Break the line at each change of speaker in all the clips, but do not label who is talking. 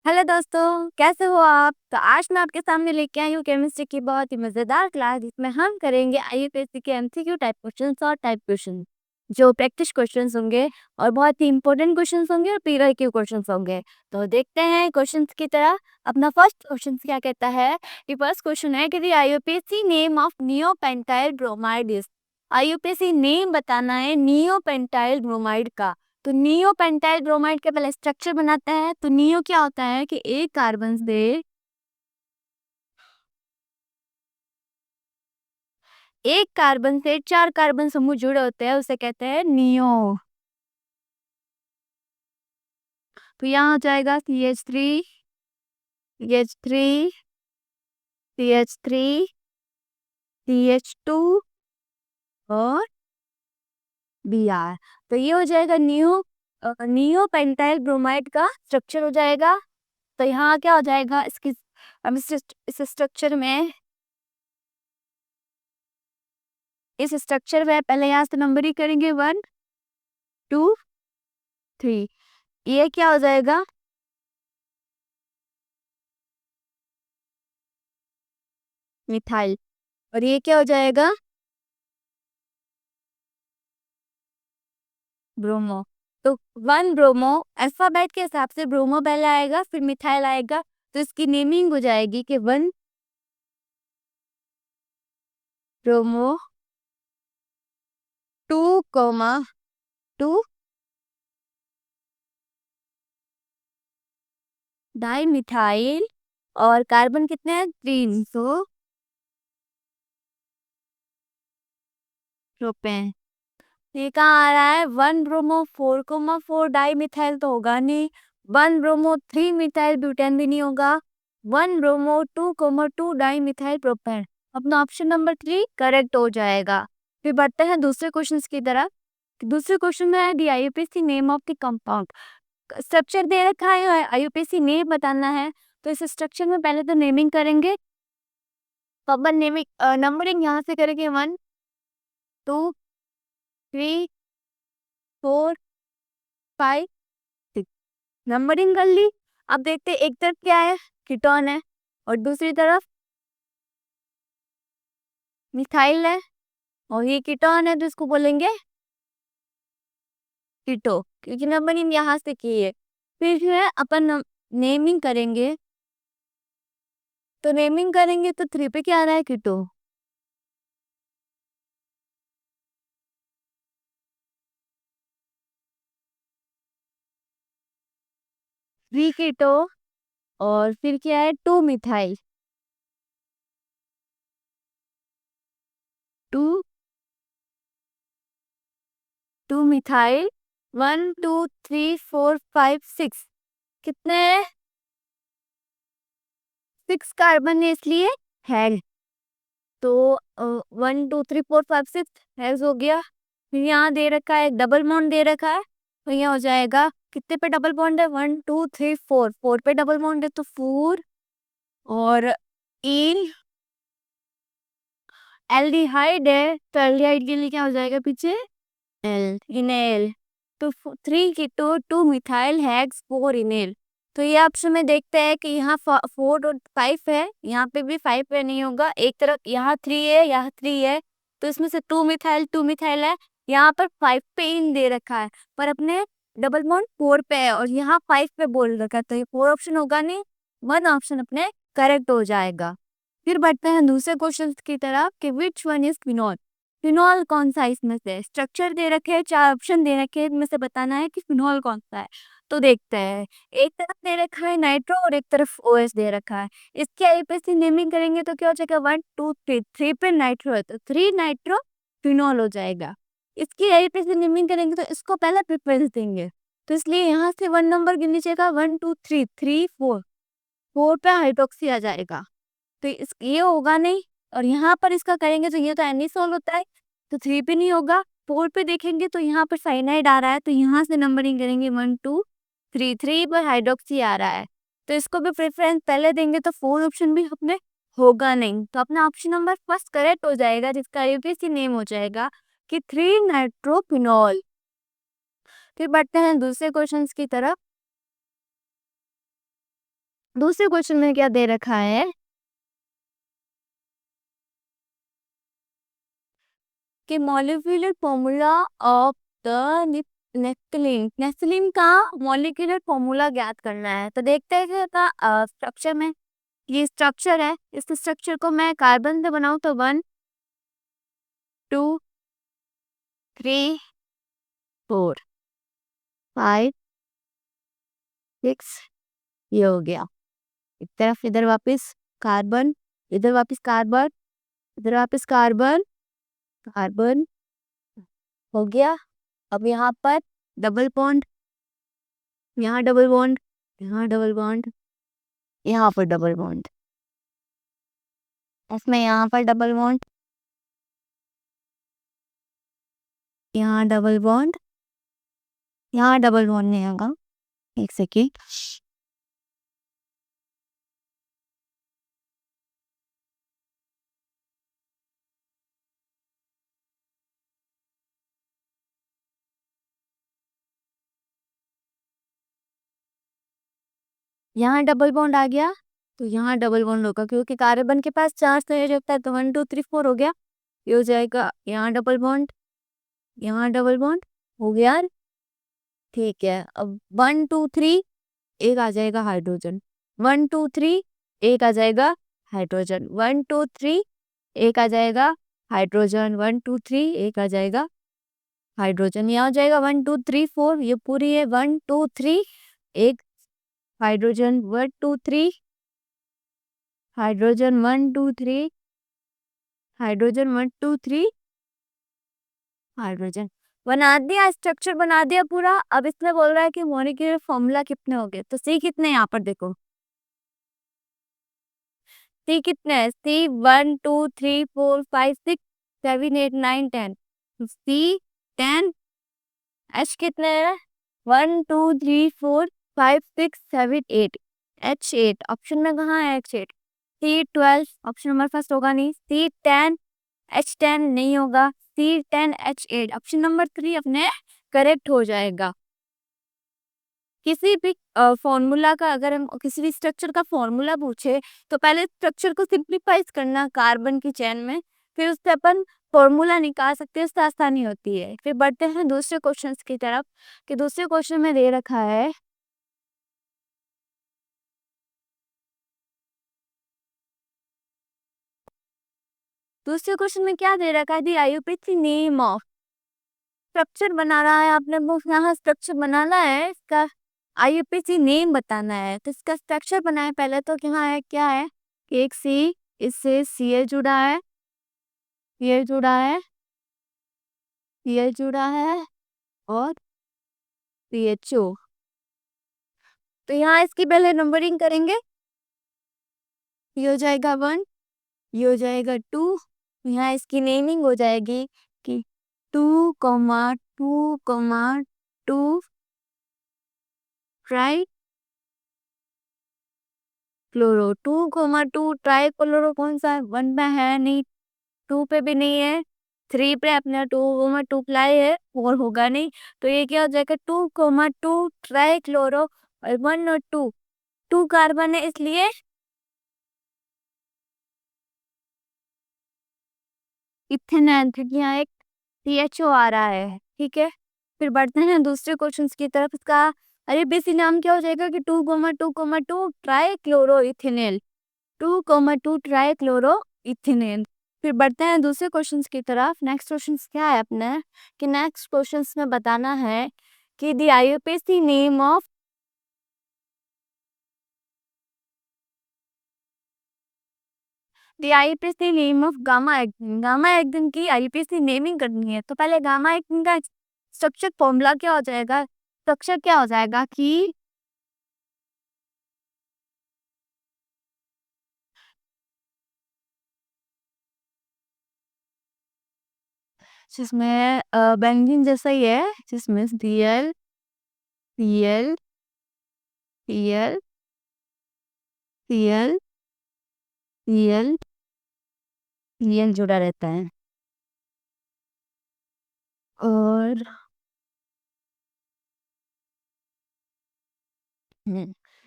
Hello दोस्तों, कैसे हो आप? तो आज मैं आपके सामने लेके आई हूँ केमिस्ट्री की बहुत ही मज़ेदार क्लास जिसमें हम करेंगे आईयूपीएससी के एमसीक्यू टाइप क्वेश्चंस और टाइप क्वेश्चन जो प्रैक्टिस क्वेश्चंस होंगे और बहुत ही इंपॉर्टेंट क्वेश्चंस होंगे और पीआईक्यू क्वेश्चंस होंगे। तो देखते हैं क्वेश्चंस की तरह। अपना फर्स्ट क्वेश्चन क्या कहता है कि फर्स्ट क्वेश्चन है कि the आईयूपीएससी name of neopentyl bromide is. आईयूपीएससी name बताना है नियोपेंटाइल ब्रोमाइड का। तो नियोपेंटाइल ब्रोमाइड के पहले स्ट्रक्चर बनाते हैं। तो नियो क्या होता है कि एक कार्बन से 4 कार्बन समूह जुड़े होते हैं, उसे कहते हैं नियो। तो यहाँ हो जाएगा CH3 CH3 CH3 CH2 और Br। तो ये हो जाएगा नियो पेंटाइल ब्रोमाइड का स्ट्रक्चर हो जाएगा। तो यहाँ क्या हो जाएगा इसकी, हम इस स्ट्रक्चर में पहले यहाँ से नंबर ही करेंगे 1 2 3। ये क्या हो जाएगा मिथाइल। और ये क्या हो जाएगा ब्रोमो। तो 1 ब्रोमो, अल्फाबेट के हिसाब से ब्रोमो पहले आएगा फिर मिथाइल आएगा। तो इसकी नेमिंग हो जाएगी कि 1 ब्रोमो 2 कोमा 2 डाई मिथाइल। और कार्बन कितने हैं 3, तो प्रोपेन। ये कहाँ आ रहा है 1 ब्रोमो 4,4 डाई मिथाइल तो होगा नहीं। 1 ब्रोमो 3 मिथाइल ब्यूटेन भी नहीं होगा। 1 ब्रोमो 2,2 डाई मिथाइल प्रोपेन। अपना ऑप्शन नंबर 3 करेक्ट हो जाएगा। फिर बढ़ते हैं दूसरे क्वेश्चन की तरफ। दूसरे क्वेश्चन में है the IUPAC name of the compound. Structure दे रखा है, आईयूपीएससी नेम बताना है। तो इस स्ट्रक्चर में पहले तो नेमिंग करेंगे। तो अपन नेमिंग नंबरिंग यहाँ से करेंगे 1 2 3 4 5 6। नंबरिंग कर ली। अब देखते हैं एक तरफ क्या है कीटोन है और दूसरी तरफ मिथाइल है। और ये कीटोन है तो इसको बोलेंगे कीटो, क्योंकि नंबरिंग यहाँ से की है। फिर जो है अपन नेमिंग करेंगे। तो नेमिंग करेंगे तो 3 पे क्या आ रहा है कीटो। 3 कीटो। और फिर क्या है 2 मिथाइल 2 2 मिथाइल 1 2 3 4 5 6। कितने 6 कार्बन है इसलिए है। तो 1 2 3 4 5 6 हेक्स हो गया। फिर यहाँ दे रखा है डबल बॉन्ड दे रखा है। तो यहाँ हो जाएगा कितने पे डबल बॉन्ड है 1 2 3 4, 4 पे डबल बॉन्ड है तो 4। और इन एल्डिहाइड है तो एल्डिहाइड के लिए क्या हो जाएगा पीछे एल इनेल। तो 3 कीटो 2 मिथाइल हेक्स 4 इनेल। तो ये ऑप्शन में देखते हैं कि यहाँ 4 और 5 है, यहाँ पे भी 5 पे नहीं होगा। एक तरफ यहाँ 3 है यहाँ 3 है। तो इसमें से 2 मिथाइल है। यहाँ पर 5 पे इन दे रखा है पर अपने डबल बॉन्ड 4 पे है और यहाँ 5 पे बोल रखा है। तो ये 4 ऑप्शन होगा नहीं, 1 ऑप्शन अपने करेक्ट हो जाएगा। फिर बढ़ते हैं दूसरे क्वेश्चन की तरफ कि which one is phenol. Phenol कौन सा है इसमें से। स्ट्रक्चर दे रखे हैं, 4 ऑप्शन दे रखे हैं, इनमें से बताना है कि फिनॉल कौन सा है। तो देखते हैं एक तरफ दे रखा है नाइट्रो और एक तरफ ओएस दे रखा है। इसके आईयूपीएससी नेमिंग करेंगे तो क्या हो जाएगा 1 2 3। 3 पे नाइट्रो है तो 3 नाइट्रो फिनॉल हो जाएगा। इसकी आईयूपीएससी नेमिंग करेंगे तो इसको पहला प्रेफरेंस देंगे। तो इसलिए यहाँ से 1 नंबर गिन लीजिएगा 1 2 3 3 4। 4 पे हाइड्रोक्सी आ जाएगा। तो ये होगा नहीं। और यहाँ पर इसका करेंगे तो ये तो एनिसोल होता है तो 3 पे नहीं होगा। 4 पे देखेंगे तो यहाँ पर साइनाइड आ रहा है तो यहाँ से नंबरिंग करेंगे 1 2 3। 3 पर हाइड्रोक्सी आ रहा है तो इसको भी प्रेफरेंस पहले देंगे तो 4 ऑप्शन भी अपने होगा नहीं। तो अपना ऑप्शन नंबर फर्स्ट करेक्ट हो जाएगा जिसका यूपीएससी नेम हो जाएगा कि 3 नाइट्रोफिनॉल। फिर बढ़ते हैं दूसरे क्वेश्चन की तरफ। दूसरे क्वेश्चन में क्या दे रखा है कि molecular formula of the naphthalene का मॉलिक्यूलर फॉर्मूला ज्ञात करना है। तो देखते हैं कि का स्ट्रक्चर में ये स्ट्रक्चर है, इस स्ट्रक्चर को मैं कार्बन से बनाऊं तो 1 2 3 4 5 6 ये हो गया। एक तरफ इधर वापस कार्बन, इधर वापस कार्बन, इधर वापस कार्बन, कार्बन हो गया। अब यहाँ पर डबल बॉन्ड, यहाँ डबल बॉन्ड, यहाँ डबल बॉन्ड, यहाँ पर डबल बॉन्ड, इसमें यहाँ पर डबल बॉन्ड, यहाँ डबल बॉन्ड, यहाँ डबल बॉन्ड नहीं होगा। एक सेकेंड, यहाँ डबल बॉन्ड आ गया तो यहाँ डबल बॉन्ड होगा, क्योंकि कार्बन के पास 4 संयोजक होता है तो 1 2 3 4 हो गया। ये हो जाएगा यहाँ डबल बॉन्ड, यहाँ डबल बॉन्ड हो गया। ठीक है, अब 1 2 3 एक आ जाएगा हाइड्रोजन, 1 2 3 एक आ जाएगा हाइड्रोजन, 1 2 3 एक आ जाएगा हाइड्रोजन, 1 2 3 एक आ जाएगा हाइड्रोजन। यहाँ हो जाएगा 1 2 3 4, ये पूरी है 1 2 3 एक हाइड्रोजन, 1 2 3 हाइड्रोजन, 1 2 3 हाइड्रोजन, 1 2 3 हाइड्रोजन। बना दिया, स्ट्रक्चर बना दिया पूरा। अब इसमें बोल रहा है कि मॉलिक्यूलर फॉर्मूला कितने हो गए, तो सी कितने यहाँ पर देखो, सी कितने हैं, सी 1 2 3 4 5 6 7 8 9 10, सी 10, एच कितने हैं 1 2 3 4 5 6 7 8, एच 8 ऑप्शन में कहाँ है, एच 8, सी 12 ऑप्शन नंबर फर्स्ट होगा नहीं, सी 10 एच 10 नहीं होगा, सी 10 एच 8 ऑप्शन नंबर 3 अपने करेक्ट हो जाएगा। किसी भी फॉर्मूला का, अगर हम किसी भी स्ट्रक्चर का फॉर्मूला पूछे तो पहले स्ट्रक्चर को सिंप्लीफाइज करना कार्बन की चेन में, फिर उससे अपन फॉर्मूला निकाल सकते हैं, उससे आसानी होती है। फिर बढ़ते हैं दूसरे क्वेश्चंस की तरफ कि दूसरे क्वेश्चन में दे रखा है दूसरे क्वेश्चन में क्या दे रखा है, दी आईयूपीएसी नेम ऑफ, स्ट्रक्चर बना रहा है आपने, वो यहाँ स्ट्रक्चर बनाना है, इसका आईयूपीएसी नेम बताना है। तो इसका स्ट्रक्चर बनाए पहले, तो यहाँ है क्या है कि एक सी, इससे सीएल जुड़ा है, सीएल जुड़ा है, सीएल जुड़ा है और सीएचओ। तो यहाँ इसकी पहले नंबरिंग करेंगे, ये हो जाएगा 1, ये हो जाएगा 2, यहाँ इसकी नेमिंग हो जाएगी कि 2,2,2 ट्राई क्लोरो, 2,2 ट्राई क्लोरो कौन सा है, 1 में है नहीं, 2 पे भी नहीं है, 3 पे अपने 2,2 प्लाई है, 4 होगा नहीं। तो ये क्या हो जाएगा 2,2 ट्राई क्लोरो, और 1 और 2 कार्बन है, इसलिए इथेनॉल, क्योंकि यहाँ एक सीएचओ आ रहा है। ठीक है, फिर बढ़ते हैं दूसरे क्वेश्चन की तरफ। इसका अरे बेसी नाम क्या हो जाएगा कि 2,2,2 try chloro ethanol, 2,2 try chloro ethanol. फिर बढ़ते हैं दूसरे क्वेश्चंस की तरफ। नेक्स्ट क्वेश्चन क्या है अपने, कि नेक्स्ट क्वेश्चंस में बताना है कि the IUPAC name of, the IUPAC name of gamma actin, gamma actin की आईयूपीएसी नेमिंग करनी है। तो पहले गामा एक्टिन का स्ट्रक्चर फॉर्मूला क्या हो जाएगा, स्ट्रक्चर क्या हो जाएगा कि जिसमें बेंजीन जैसा ही है, जिसमें CL CL CL CL CL CL जुड़ा रहता है। और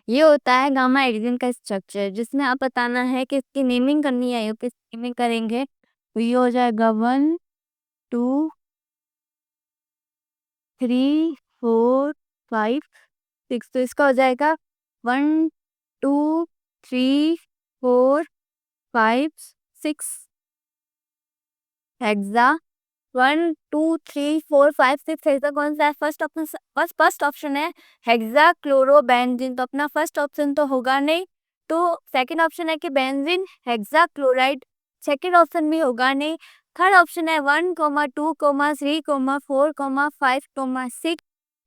ये होता है गामा हेक्सेन का स्ट्रक्चर, जिसमें आप बताना है कि इसकी नेमिंग करनी है। यूपी नेमिंग करेंगे तो ये हो जाएगा 1 2 3 4 5 6। तो इसका हो जाएगा 1 2 3 4 5 6 हेक्सा। 1 2 3 4 5 6 हेक्सा कौन सा है? First option. फर्स्ट ऑप्शन है हेक्सा क्लोरोबेंजीन, तो अपना फर्स्ट ऑप्शन तो होगा नहीं। तो सेकंड ऑप्शन है कि benzene hexa chloride, second option भी होगा नहीं। थर्ड ऑप्शन है 1 2 3 4 5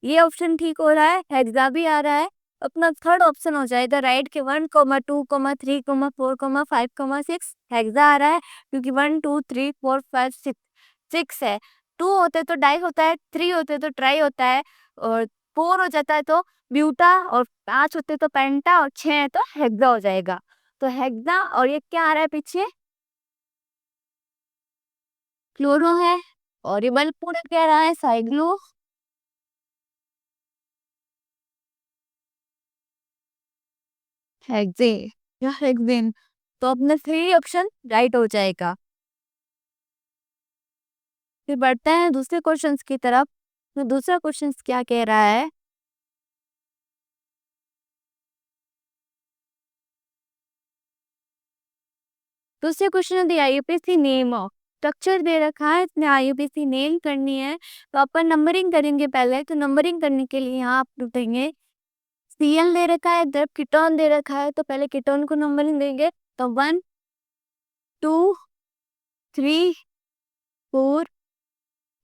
ये ऑप्शन ठीक हो रहा है, हेक्सा भी आ रहा है। अपना थर्ड ऑप्शन हो जाएगा राइट के 1 2 3 4 5 हेक्सा आ रहा है, क्योंकि 1 2 3 4 5 6 है। 2 होते तो डाई होता है, 3 होते तो ट्राई होता है, और 4 हो जाता है तो ब्यूटा, और 5 होते तो पेंटा, और 6 है तो हेक्सा हो जाएगा। तो हेक्सा, और ये क्या आ रहा है पीछे? क्लोरो है, और ये बल पूरा क्या रहा है? साइक्लो हेक्से या हेक्सेन। तो अपने 3 ऑप्शन राइट हो जाएगा। फिर बढ़ते हैं दूसरे क्वेश्चंस की तरफ। तो दूसरा क्वेश्चन क्या कह रहा है? दूसरे question the IUPAC name of structure दे रखा है, इसमें आईयूपीएसी नेम करनी है। तो अपन नंबरिंग करेंगे पहले। तो नंबरिंग करने के लिए यहाँ आप देंगे सीएल दे रखा है, जब कीटोन दे रखा है तो पहले कीटोन को नंबरिंग देंगे। तो 1 2 3 4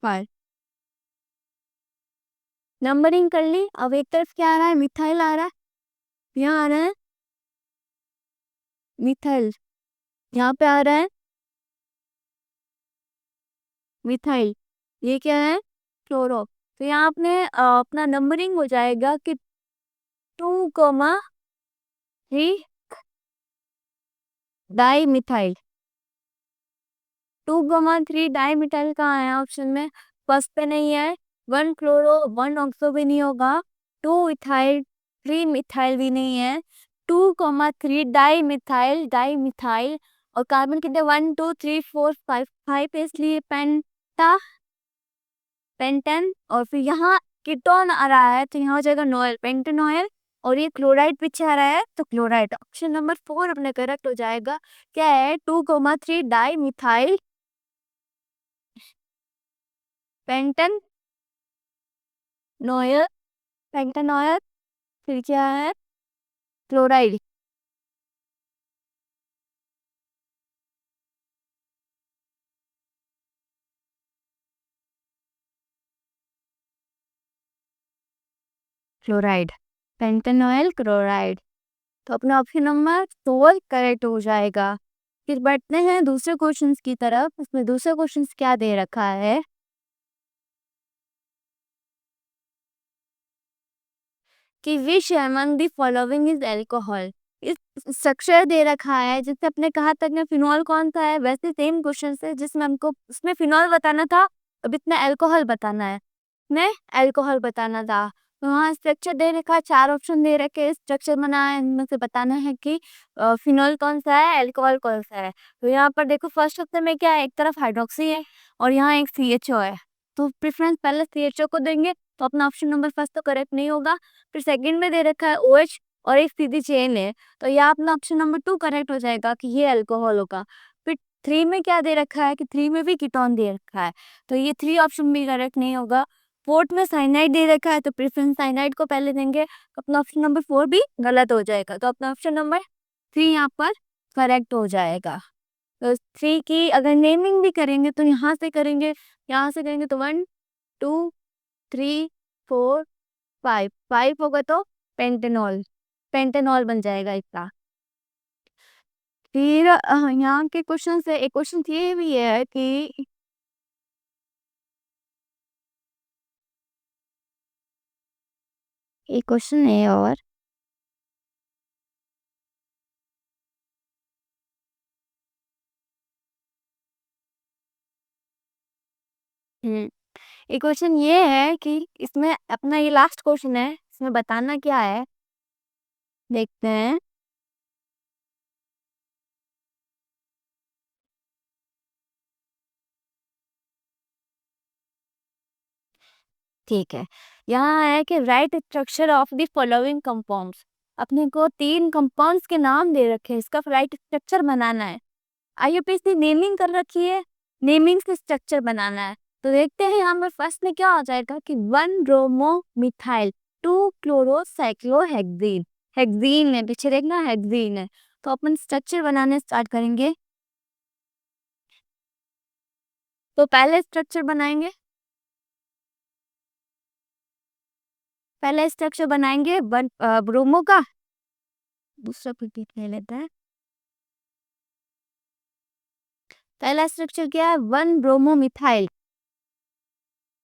5 नंबरिंग कर ली। अब एक तरफ क्या आ रहा है? मिथाइल आ रहा है, यहाँ आ रहा है मिथाइल, यहाँ पे आ रहा है मिथाइल, ये क्या है? क्लोरो। तो यहाँ अपने अपना नंबरिंग हो जाएगा कि 2 3 डाई मिथाइल। 2 3 डाई मिथाइल कहाँ है ऑप्शन में? फर्स्ट पे नहीं है। 1 क्लोरो 1 ऑक्सो भी नहीं होगा। 2 इथाइल 3 मिथाइल भी नहीं है। 2 3 डाई मिथाइल। और कार्बन कितने? 1 2 3 4 5 5 इसलिए पेंटा पेंटेन। और फिर यहाँ कीटोन आ रहा है तो यहाँ हो जाएगा नोएल, पेंटेनोइल। और ये क्लोराइड पीछे आ रहा है तो क्लोराइड। ऑप्शन नंबर 4 अपने करेक्ट हो जाएगा। क्या है? 2 3 dimethyl pentanoyl, pentanoyl. फिर क्या है? क्लोराइड। Chloride, pentanoyl chloride. तो अपना ऑप्शन नंबर 4 करेक्ट हो जाएगा। फिर बढ़ते हैं दूसरे क्वेश्चंस की तरफ। इसमें दूसरे क्वेश्चंस क्या दे रखा है कि which among the following is alcohol. इस स्ट्रक्चर दे रखा है, जिससे अपने कहा तक में फिनॉल कौन सा है, वैसे सेम क्वेश्चन है जिसमें हमको उसमें फिनॉल बताना था, अब इतना अल्कोहल बताना है। मैं अल्कोहल बताना था। तो वहाँ स्ट्रक्चर दे रखा है, 4 ऑप्शन दे रखे, स्ट्रक्चर बना है, इनमें से बताना है कि फिनॉल कौन सा है, अल्कोहल कौन सा है। तो यहाँ पर देखो फर्स्ट ऑप्शन में क्या है? एक तरफ हाइड्रोक्सी है और यहाँ एक CHO है। तो प्रेफरेंस पहले CHO को देंगे, तो अपना ऑप्शन नंबर फर्स्ट तो करेक्ट नहीं होगा। फिर सेकंड में दे रखा है OH और एक सीधी चेन है, तो यह अपना ऑप्शन नंबर 2 करेक्ट हो जाएगा कि ये अल्कोहल होगा। फिर 3 में क्या दे रखा है कि 3 में भी कीटोन दे रखा है, तो ये 3 ऑप्शन भी करेक्ट नहीं होगा। फोर्थ में साइनाइड दे रखा है, तो प्रेफरेंस साइनाइड को पहले देंगे, तो अपना ऑप्शन नंबर 4 भी गलत हो जाएगा। तो अपना ऑप्शन नंबर 3 यहाँ पर करेक्ट हो जाएगा। तो 3 की अगर नेमिंग भी करेंगे तो यहाँ से करेंगे तो 1 2 3 4 5 5 होगा तो पेंटेनॉल, पेंटेनॉल बन जाएगा इसका। फिर यहाँ के क्वेश्चन से एक क्वेश्चन ये भी है कि एक क्वेश्चन है और हम्म एक क्वेश्चन ये है कि इसमें अपना ये लास्ट क्वेश्चन है, इसमें बताना क्या है देखते हैं। ठीक है, यहाँ है कि right structure of the following compounds. अपने को 3 कंपाउंड्स के नाम दे रखे हैं, इसका राइट स्ट्रक्चर बनाना है। आईयूपीएससी नेमिंग कर रखी है, नेमिंग से स्ट्रक्चर बनाना है। तो देखते हैं यहाँ पर फर्स्ट में क्या आ जाएगा कि 1 ब्रोमो मिथाइल 2 क्लोरोसाइक्लोहेक्सीन। हेक्सीन है, पीछे देखना हेक्सीन है। तो अपन स्ट्रक्चर बनाने स्टार्ट करेंगे। तो पहले स्ट्रक्चर बनाएंगे, ब्रोमो का। दूसरा प्रतीक ले लेते हैं। पहला स्ट्रक्चर क्या है? 1 ब्रोमो मिथाइल।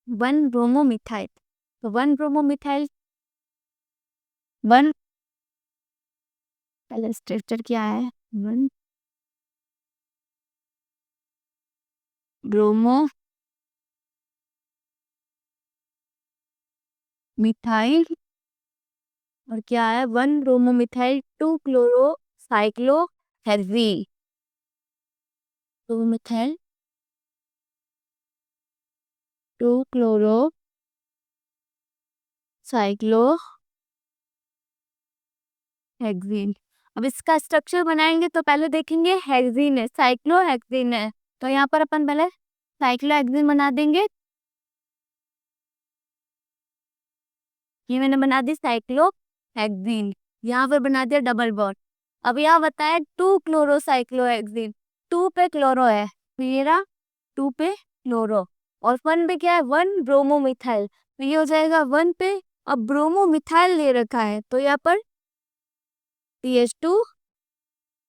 1 bromo methyl. तो 1 ब्रोमो मिथाइल 1। पहला स्ट्रक्चर क्या है? 1 ब्रोमो मिथाइल। और क्या है? 1 bromomethyl 2 chlorocyclohexene. Bromomethyl 2 chlorocyclohexene. अब इसका स्ट्रक्चर बनाएंगे तो पहले देखेंगे हेक्सीन है, साइक्लो हेक्सीन है। तो यहाँ पर अपन पहले साइक्लो हेक्सीन बना देंगे। ये मैंने बना दी साइक्लो हेक्सीन। यहाँ पर बना दिया डबल बॉन्ड। अब यहाँ बताया 2 क्लोरो साइक्लो हेक्सीन। 2 पे क्लोरो है, तो ये रहा 2 पे क्लोरो। और 1 पे क्या है? 1 ब्रोमो मिथाइल। तो ये हो जाएगा 1 पे। अब ब्रोमो मिथाइल ले रखा है, तो यहाँ पर CH2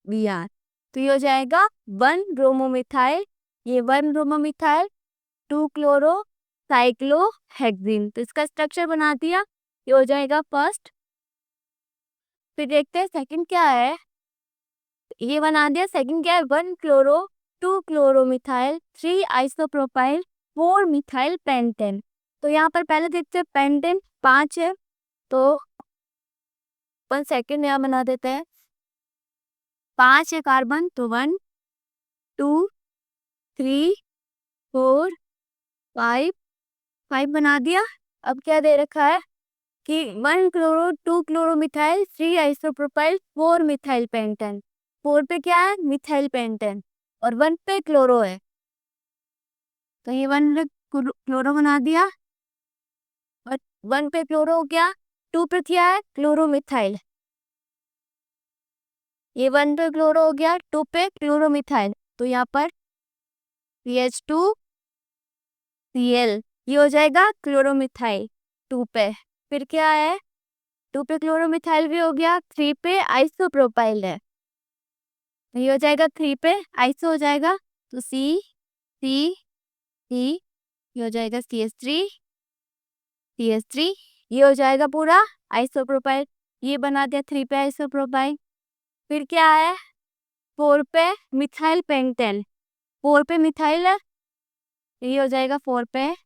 Br। तो ये हो जाएगा 1 ब्रोमो मिथाइल। ये 1 bromomethyl 2 chloro cyclo hexene. तो इसका स्ट्रक्चर बना दिया, ये हो जाएगा फर्स्ट। फिर देखते हैं सेकंड क्या है। ये बना दिया। सेकंड क्या है? 1 chloro 2 chloro methyl 3 isopropyl 4 methyl pentane. तो यहाँ पर पहले देखते हैं पेंटेन 5 है, तो अपन सेकंड यहाँ बना देते हैं। 5 है कार्बन, तो 1 2 3 4 5 5 बना दिया। अब क्या दे रखा है कि 1 chloro 2 chloro methyl 3 isopropyl 4 methyl pentane. 4 पे क्या है? Methyl pentane. और 1 पे क्लोरो है, तो ये 1 पे क्लोरो बना दिया। और 1 पे क्लोरो हो गया। 2 पे क्या है? Chloro methyl. ये 1 पे क्लोरो हो गया, 2 पे क्लोरो मिथाइल। तो यहाँ पर CH2Cl। ये हो जाएगा क्लोरोमिथाइल 2 पे। फिर क्या है? 2 पे क्लोरोमिथाइल भी हो गया। 3 पे आइसोप्रोपाइल है, ये हो जाएगा 3 पे आइसो हो जाएगा। तो C ये हो जाएगा CH3 ये हो जाएगा पूरा आइसोप्रोपाइल। ये बना दिया 3 पे आइसोप्रोपाइल। फिर क्या है? 4 पे मिथाइल पेंटेन। 4 पे मिथाइल है, ये हो जाएगा 4 पे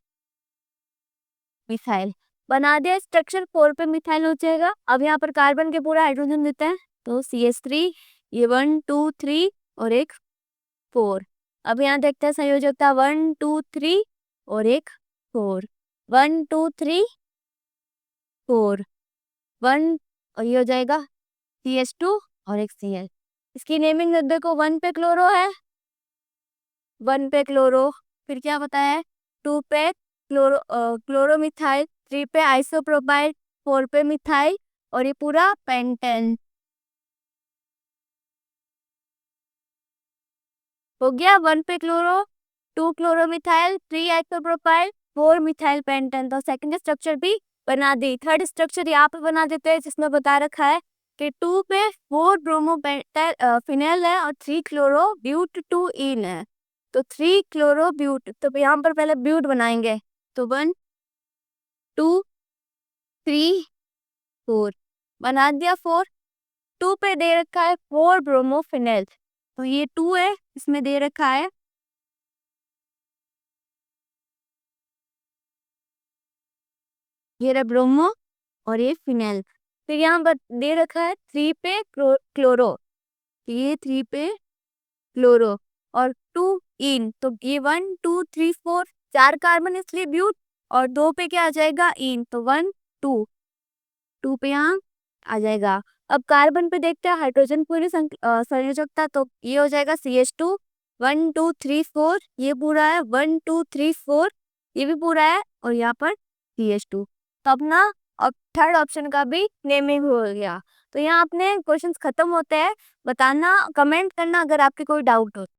मिथाइल। बना दिया स्ट्रक्चर, 4 पे मिथाइल हो जाएगा। अब यहाँ पर कार्बन के पूरा हाइड्रोजन देते हैं, तो CH3 ये 1 2 3 और एक 4। अब यहाँ देखते हैं संयोजकता 1 2 3 और एक 4। 1 2 3 4 1। और ये हो जाएगा CH2 और एक Cl। इसकी नेमिंग देखो, 1 पे क्लोरो है, 1 पे क्लोरो। फिर क्या बताया है? 2 पे क्लोरोमिथाइल, 3 पे आइसोप्रोपाइल, 4 पे मिथाइल और ये पूरा पेंटेन हो गया। 1 पे chloro 2 chloromethyl 3 isopropyl 4 methyl pentane. तो सेकंड स्ट्रक्चर भी बना दी। थर्ड स्ट्रक्चर यहाँ पे बना देते हैं, जिसमें बता रखा है कि 2 पे 4 ब्रोमो फिनेल है और 3 क्लोरो ब्यूट 2 इन है। तो 3 क्लोरो ब्यूट, तो यहाँ पर पहले ब्यूट बनाएंगे। तो 1 2 3 4 बना दिया 4। 2 पे दे रखा है 4 ब्रोमोफिनेल, तो ये 2 है, इसमें दे रखा है ये रहा ब्रोमो और ये फिनेल। फिर यहाँ पर दे रखा है 3 पे क्लोरो, ये 3 पे क्लोरो और 2 इन, तो ये 1 2 3 4 4 कार्बन इसलिए ब्यूट, और 2 पे क्या आ जाएगा इन, तो 1 2 2 पे यहाँ आ जाएगा। अब कार्बन पे देखते हैं हाइड्रोजन पूरी संयोजकता, तो ये हो जाएगा CH2 1 2 3 4, ये पूरा है 1 2 3 4, ये भी पूरा है, और यहाँ पर CH2। तो अपना अब थर्ड ऑप्शन का भी नेमिंग हो गया। तो यहाँ अपने क्वेश्चंस खत्म होते हैं। बताना, कमेंट करना अगर आपके कोई डाउट हो।